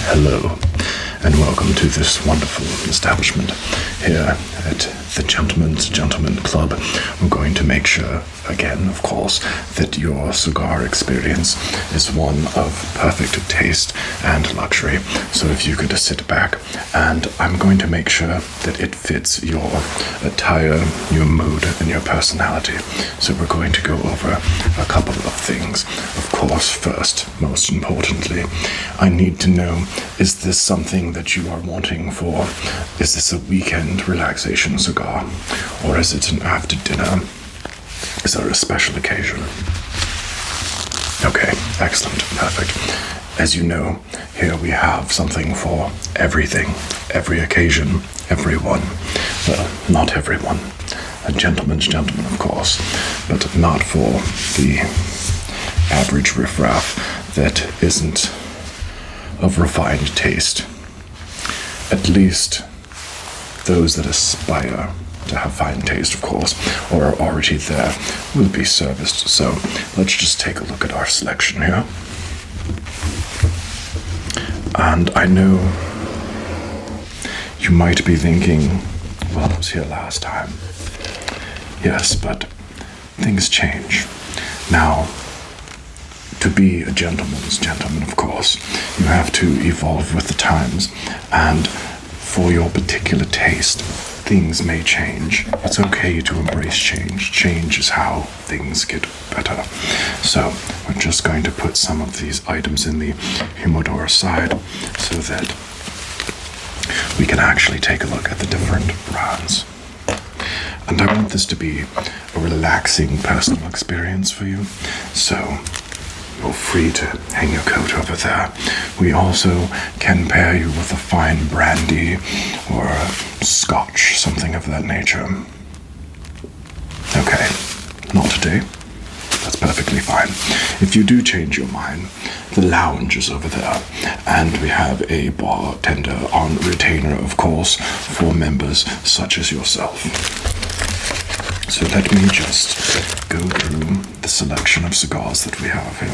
Hello, and welcome to this wonderful establishment here at the Gentleman's Gentleman Club. We're going to make sure, again, of course, that your cigar experience is one of perfect taste and luxury. So if you could sit back, and I'm going to make sure that it fits your attire, your mood, and your personality. So we're going to go over a couple of things. Of course, first, most importantly, I need to know, is this something that you are wanting for? Is this a weekend relaxation cigar? Or is it an after dinner? Is there a special occasion? Okay, excellent, perfect. As you know, here we have something for everything, every occasion, everyone. Well, not everyone. A gentleman's gentleman, of course, but not for the average riffraff that isn't of refined taste. At least those that aspire to have fine taste, of course, or are already there, will be serviced. So let's just take a look at our selection here. And I know you might be thinking, well, I was here last time. Yes, but things change. Now, to be a gentleman's gentleman, of course, you have to evolve with the times, and for your particular taste, things may change. It's okay to embrace change. Change is how things get better. So we're just going to put some of these items in the humidor aside so that we can actually take a look at the different brands. And I want this to be a relaxing personal experience for you. So you're free to hang your coat over there. We also can pair you with a fine brandy or a scotch, something of that nature. Okay, not today. That's perfectly fine. If you do change your mind, the lounge is over there, and we have a bartender on retainer, of course, for members such as yourself. So let me just go through the selection of cigars that we have here.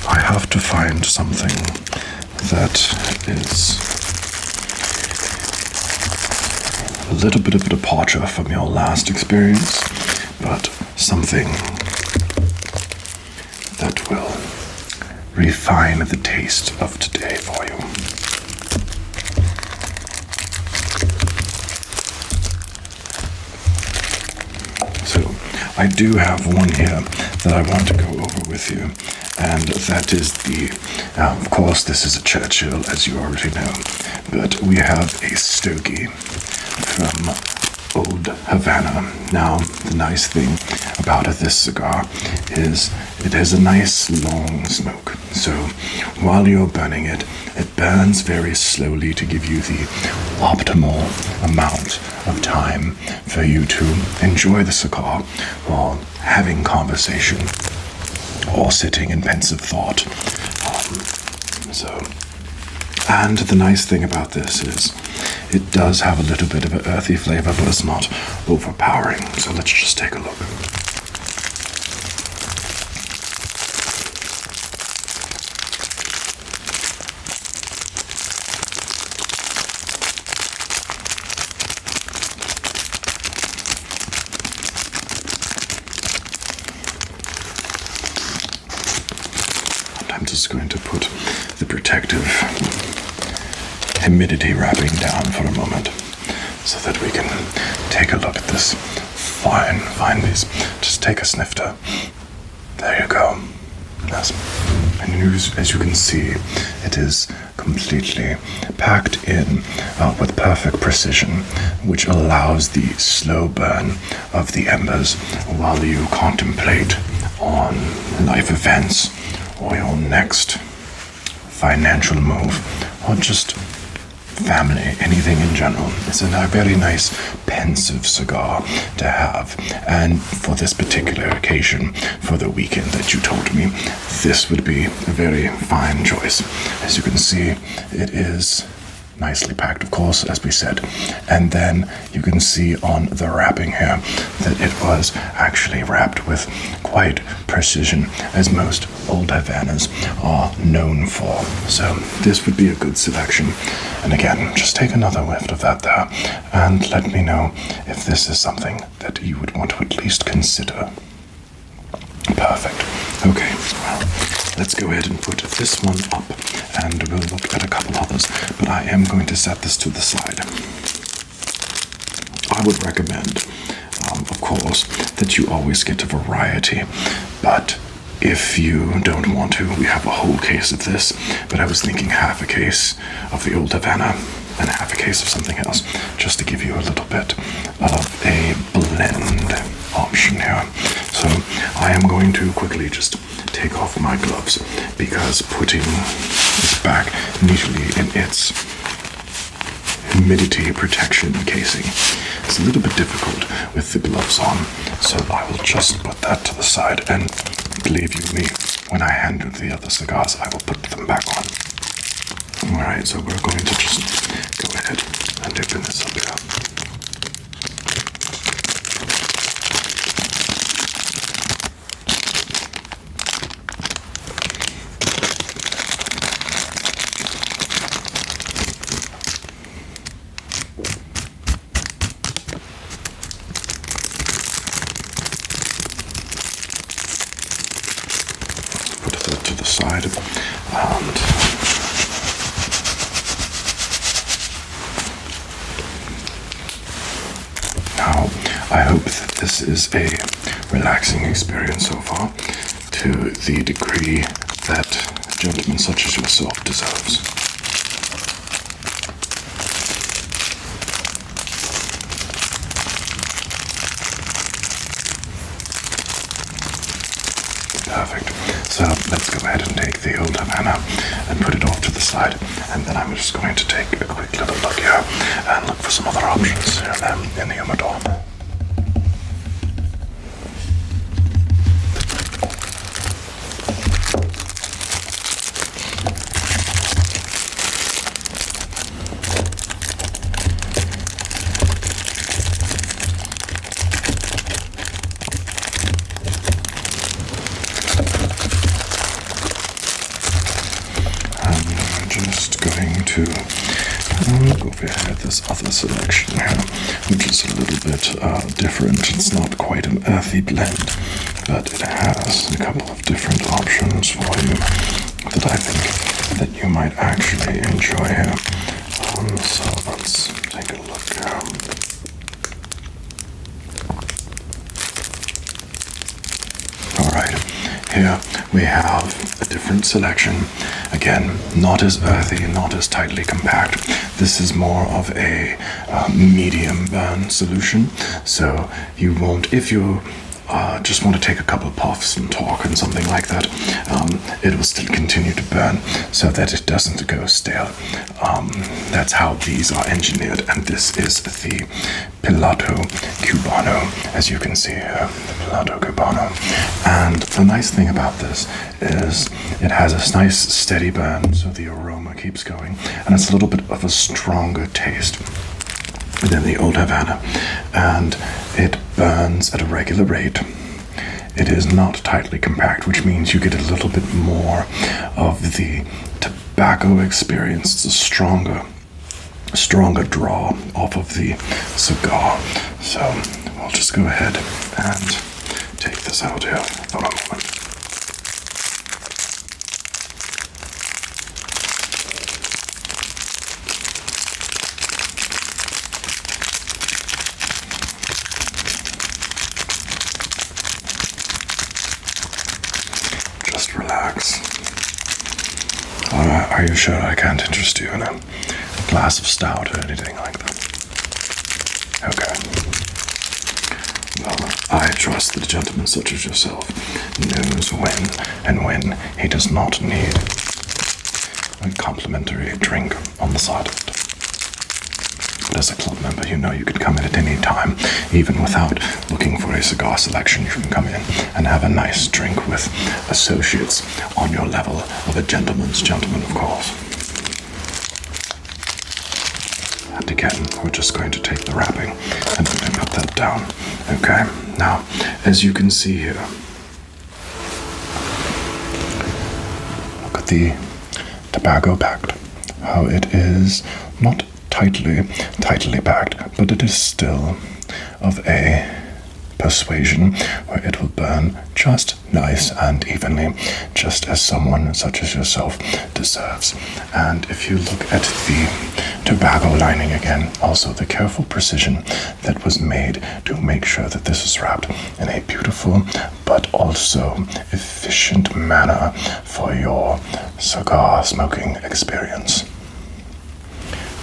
I have to find something that is a little bit of a departure from your last experience, but something that will refine the taste of today for you. I do have one here that I want to go over with you, and that is of course this is a Churchill, as you already know, but we have a Stogie from Old Havana. Now, the nice thing about this cigar is it has a nice long smoke, so while you're burning it, it burns very slowly to give you the optimal amount of time for you to enjoy the cigar while having conversation or sitting in pensive thought. And the nice thing about this is it does have a little bit of an earthy flavor, but it's not overpowering. So let's just take a look. I'm just going to put the protective humidity wrapping down for a moment so that we can take a look at this fine piece. Just take a snifter. There you go. Yes. And as you can see, it is completely packed in with perfect precision, which allows the slow burn of the embers while you contemplate on life events or your next financial move, or just family, anything in general. It's a very nice, pensive cigar to have. And for this particular occasion, for the weekend that you told me, this would be a very fine choice. As you can see, it is nicely packed, of course, as we said. And then you can see on the wrapping here that it was actually wrapped with quite precision, as most old Havanas are known for. So this would be a good selection. And again, just take another whiff of that there, and let me know if this is something that you would want to at least consider. Perfect. Okay, well, let's go ahead and put this one up, and we'll look at a couple others, but I am going to set this to the side. I would recommend, of course, that you always get a variety, but if you don't want to, we have a whole case of this, but I was thinking half a case of the old Havana and half a case of something else, just to give you a little bit of a blend option here. So I am going to quickly just take off my gloves, because putting it back neatly in its humidity protection casing is a little bit difficult with the gloves on. So I will just put that to the side, and believe you me, when I hand you the other cigars, I will put them back on. Alright, so we're going to just go ahead and open this up here. Put that to the side, and now I hope that this is a relaxing experience so far, to the degree that a gentleman such as yourself deserves. Perfect. So let's go ahead and take the old Havana and put it off to the side, and then I'm just going to take a quick little look here and look for some other options in the humidor. Just going to go over here at this other selection here, which is a little bit different. It's not quite an earthy blend, but it has a couple of different options for you that I think that you might actually enjoy here. So let's take a look here. Alright, here we have a different selection. Again, not as earthy, not as tightly compact. This is more of a medium burn solution. So you won't, if you just want to take a couple puffs and talk and something like that, it will still continue to burn so that it doesn't go stale. That's how these are engineered, and this is the Pilato Cubano, as you can see here, the Pilato Cubano. And the nice thing about this is it has a nice steady burn, so the aroma keeps going, and it's a little bit of a stronger taste than the old Havana, and it burns at a regular rate. It is not tightly compact, which means you get a little bit more of the tobacco experience. It's a stronger draw off of the cigar. So we'll just go ahead and take this out here for a moment. Just relax. Are you sure I can't interest you in a glass of stout or anything like that? Okay. Well, I trust that a gentleman such as yourself knows when he does not need a complimentary drink on the side of it. But as a club member, you know you can come in at any time, even without looking for a cigar selection. You can come in and have a nice drink with associates on your level of a gentleman's gentleman, of course. And again, we're just going to take the wrapping and we're going to put that down. Okay, now, as you can see here, look at the tobacco packed. How it is not tightly packed, but it is still of a persuasion where it will burn just nice and evenly, just as someone such as yourself deserves. And if you look at the tobacco lining again, also the careful precision that was made to make sure that this is wrapped in a beautiful but also efficient manner for your cigar smoking experience.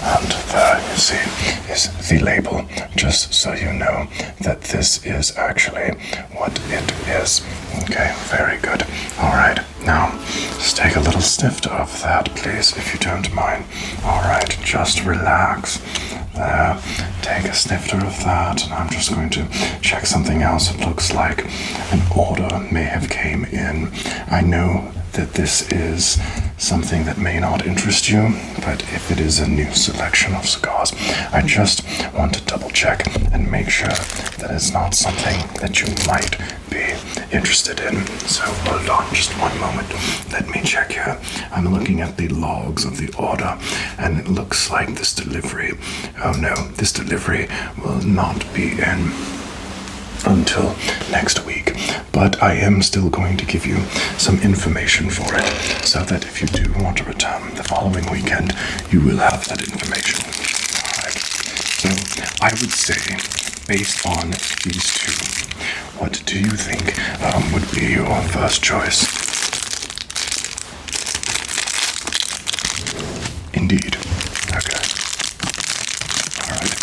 And there, you see, is the label, just so you know that this is actually what it is. Okay, very good. All right, now, just take a little snifter of that, please, if you don't mind. All right, just relax. There, take a snifter of that, and I'm just going to check something else. It looks like an order may have came in. I know that this is something that may not interest you, but if it is a new selection of cigars, I just want to double check and make sure that it's not something that you might be interested in. So hold on just one moment. Let me check here. I'm looking at the logs of the order, and it looks like this delivery, oh no, this delivery will not be in until next week, but I am still going to give you some information for it, so that if you do want to return the following weekend, you will have that information. Alright, so I would say, based on these two, what do you think would be your first choice? Indeed. Okay. Alright,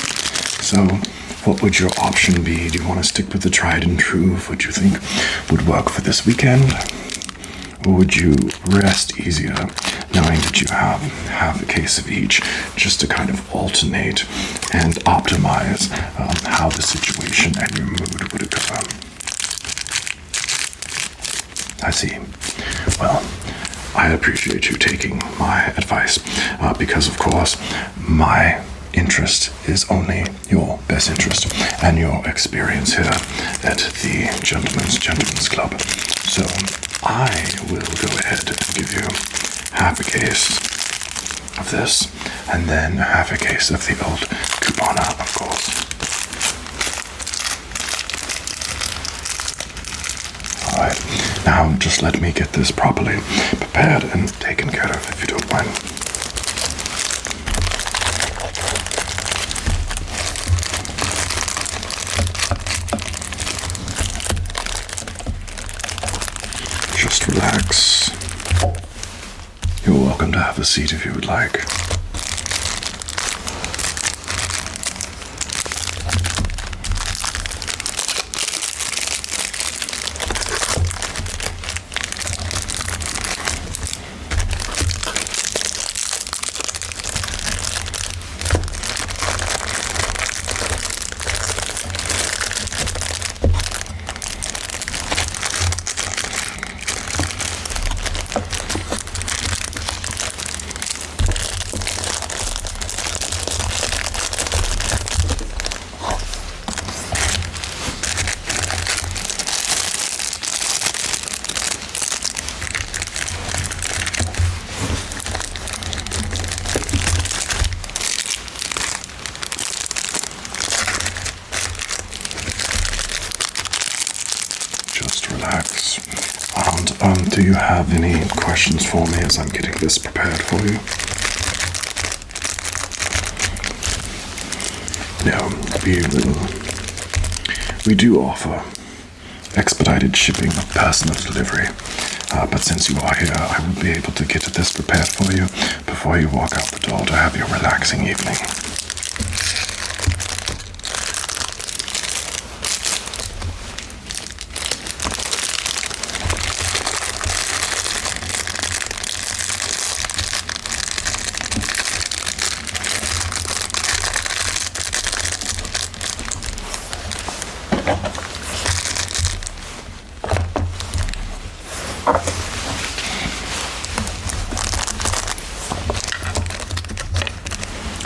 so what would your option be? Do you want to stick with the tried and true of what you think would work for this weekend? Or would you rest easier knowing that you have a case of each, just to kind of alternate and optimize how the situation and your mood would occur? I see. Well, I appreciate you taking my advice, because of course my interest is only your best interest and your experience here at the Gentleman's Club. So I will go ahead and give you half a case of this, and then half a case of the old Cubana, of course. Alright, now just let me get this properly prepared and taken care of, if you don't mind. Just relax. You're welcome to have a seat if you would like. Relax. And do you have any questions for me as I'm getting this prepared for you? No, we do offer expedited shipping of personal delivery, but since you are here, I will be able to get this prepared for you before you walk out the door to have your relaxing evening.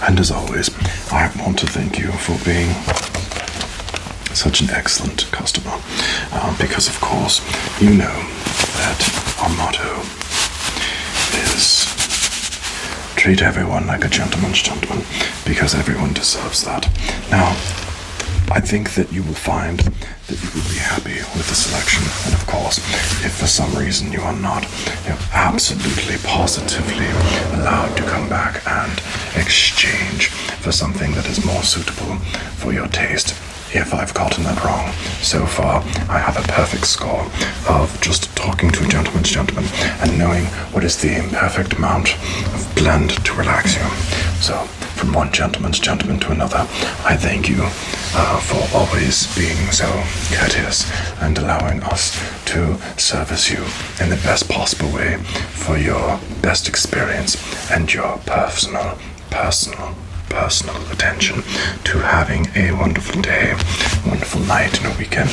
And as always, I want to thank you for being such an excellent customer, because of course you know that our motto is treat everyone like a gentleman's gentleman, because everyone deserves that. Now, I think that you will find that you will be happy with the selection, and of course, if for some reason you are not, you're absolutely, positively allowed to come back and exchange for something that is more suitable for your taste. If I've gotten that wrong, so far I have a perfect score of just talking to a gentleman's gentleman and knowing what is the perfect amount of blend to relax you. So, from one gentleman's gentleman to another, I thank you for always being so courteous and allowing us to service you in the best possible way for your best experience and your personal attention to having a wonderful day, wonderful night, and a weekend.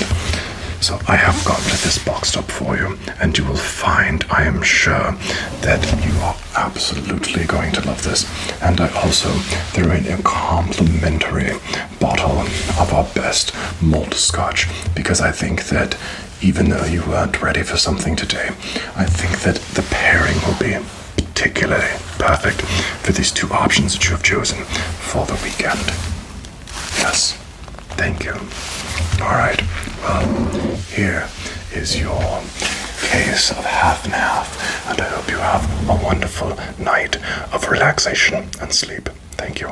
So I have got this boxed up for you, and you will find, I am sure, that you are absolutely going to love this. And I also threw in a complimentary bottle of our best malt scotch, because I think that even though you weren't ready for something today, I think that the pairing will be particularly perfect for these two options that you have chosen for the weekend. Yes, thank you. Alright, well, here is your case of half and half, and I hope you have a wonderful night of relaxation and sleep. Thank you.